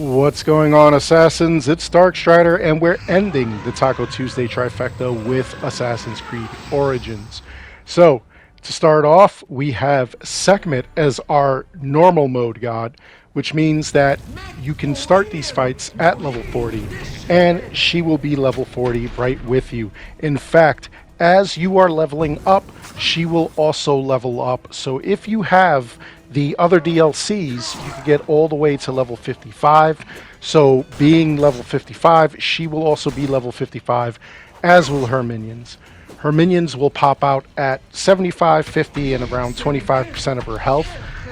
What's going on, Assassins? It's Dark Strider, and we're ending the Taco Tuesday Trifecta with Assassin's Creed Origins. So, to start off, we have Sekhmet as our normal mode god, which means that you can start these fights at level 40, and she will be level 40 right with you. In fact, as you are leveling up, she will also level up. So if you have the other DLCs, you can get all the way to level 55. So being level 55, she will also be level 55, as will her minions. Her minions will pop out at 75, 50, and around 25% of her health,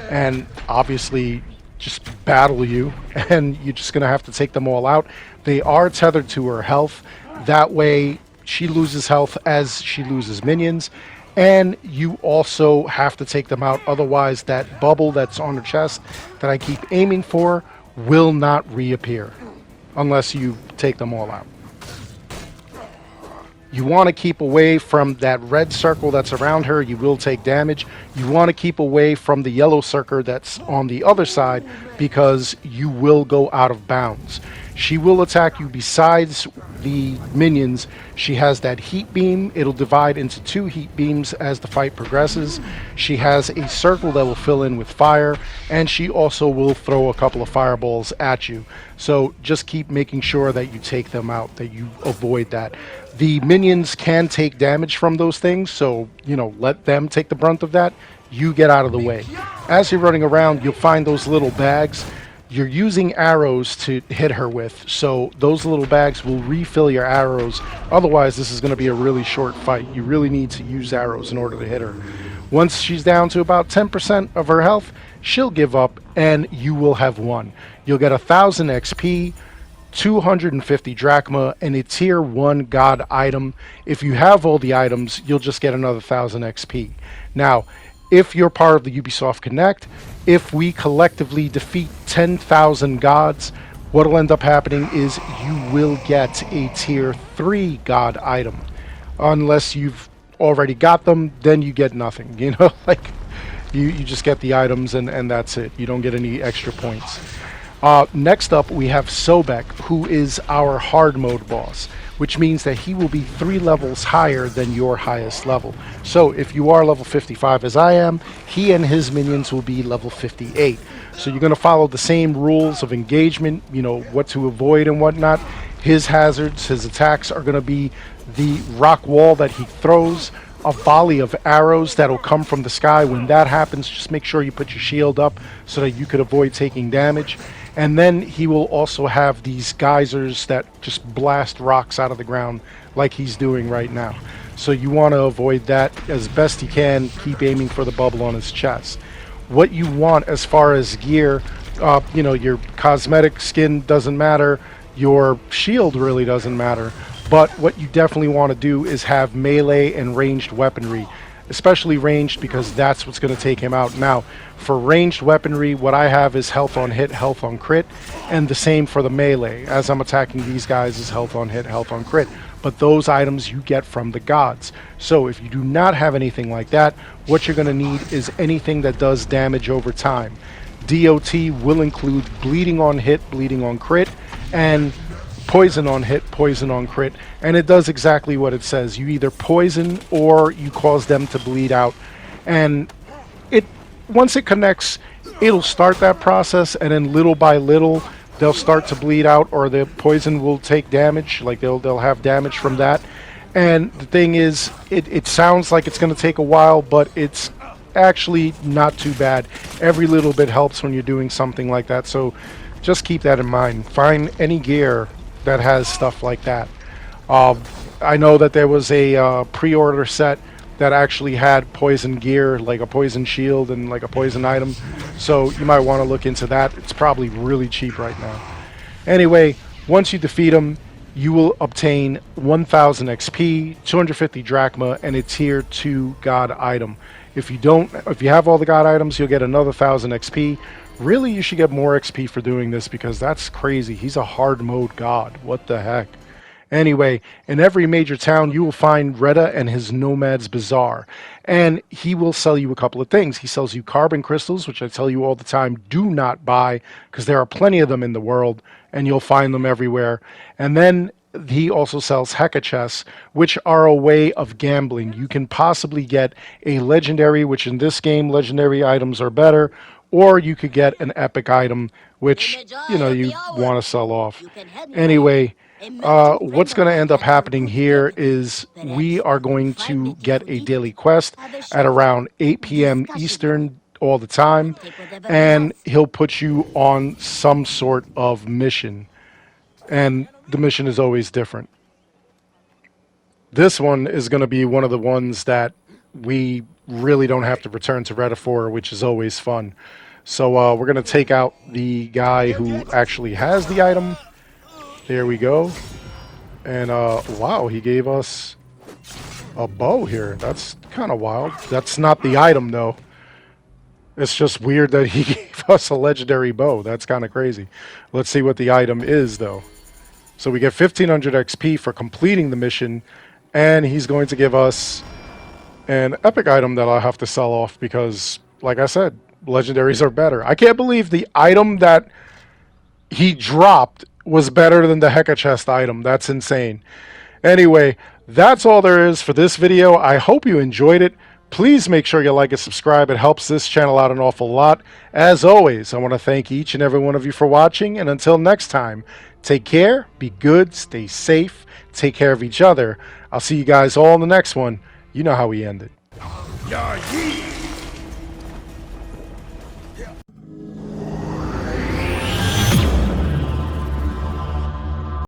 and obviously just battle you, and you're just going to have to take them all out. They are tethered to her health. That way, she loses health as she loses minions, and you also have to take them out. Otherwise, that bubble that's on her chest that I keep aiming for will not reappear unless you take them all out. You want to keep away from that red circle that's around her. You will take damage. You want to keep away from the yellow circle that's on the other side because you will go out of bounds. She will attack you besides the minions. She has that heat beam. It'll divide into 2 heat beams as the fight progresses. She has a circle that will fill in with fire, and she also will throw a couple of fireballs at you. So just keep making sure that you take them out, that you avoid that. The minions can take damage from those things, so, let them take the brunt of that. You get out of the way. As you're running around, you'll find those little bags. You're using arrows to hit her with, so those little bags will refill your arrows. Otherwise, this is going to be a really short fight. You really need to use arrows in order to hit her. Once she's down to about 10% of her health, she'll give up, and you will have won. You'll get 1,000 XP, 250 drachma, and a tier 1 god item. If you have all the items, you'll just get another 1,000 XP. Now, if you're part of the Ubisoft Connect, if we collectively defeat 10,000 gods, what'll end up happening is you will get a tier 3 god item. Unless you've already got them, then you get nothing. You just get the items and that's it. You don't get any extra points. Next up, we have Sobek, who is our hard mode boss, which means that he will be 3 levels higher than your highest level. So if you are level 55 as I am, he and his minions will be level 58. So you're going to follow the same rules of engagement, what to avoid and whatnot. His hazards, his attacks are going to be the rock wall that he throws, a volley of arrows that'll come from the sky. When that happens, just make sure you put your shield up so that you could avoid taking damage. And then he will also have these geysers that just blast rocks out of the ground like he's doing right now. So you want to avoid that as best you can. Keep aiming for the bubble on his chest. What you want as far as gear, your cosmetic skin doesn't matter. Your shield really doesn't matter. But what you definitely want to do is have melee and ranged weaponry. Especially ranged, because that's what's going to take him out. Now, for ranged weaponry, what I have is health on hit, health on crit, and the same for the melee. As I'm attacking these guys, is health on hit, health on crit. But those items you get from the gods. So if you do not have anything like that, what you're going to need is anything that does damage over time. DOT will include bleeding on hit, bleeding on crit, and poison on hit, poison on crit, and it does exactly what it says. You either poison or you cause them to bleed out, and once it connects, it'll start that process, and then little by little they'll start to bleed out, or the poison will take damage, like they'll have damage from that. And the thing is, it sounds like it's going to take a while, but it's actually not too bad. Every little bit helps when you're doing something like that, so just keep that in mind. Find any gear that has stuff like that. I know that there was a pre-order set that actually had poison gear, like a poison shield and like a poison item, so you might want to look into that. It's probably really cheap right now. Anyway, once you defeat him, you will obtain 1,000 XP, 250 drachma, and a tier 2 god item. If you have all the god items, you'll get another 1,000 XP. Really, you should get more XP for doing this, because that's crazy. He's a hard mode god. What the heck? Anyway, in every major town, you will find Reda and his Nomad's Bazaar. And he will sell you a couple of things. He sells you carbon crystals, which I tell you all the time, do not buy, because there are plenty of them in the world, and you'll find them everywhere. And then he also sells Hekachests, which are a way of gambling. You can possibly get a legendary, which in this game, legendary items are better, or you could get an epic item, which, you want to sell off. Anyway, what's going to end up happening here is we are going to get a daily quest at around 8 p.m. Eastern all the time, and he'll put you on some sort of mission. And the mission is always different. This one is going to be one of the ones that we really don't have to return to Reda for, which is always fun. So we're going to take out the guy who actually has the item. There we go. And wow, he gave us a bow here. That's kind of wild. That's not the item, though. It's just weird that he gave us a legendary bow. That's kind of crazy. Let's see what the item is, though. So we get 1500 XP for completing the mission, and he's going to give us an epic item that I'll have to sell off because, like I said, legendaries are better. I can't believe the item that he dropped was better than the Hekachest item. That's insane. Anyway, that's all there is for this video. I hope you enjoyed it. Please make sure you like and subscribe. It helps this channel out an awful lot. As always, I want to thank each and every one of you for watching. And until next time, take care, be good, stay safe, take care of each other. I'll see you guys all in the next one. You know how we end it.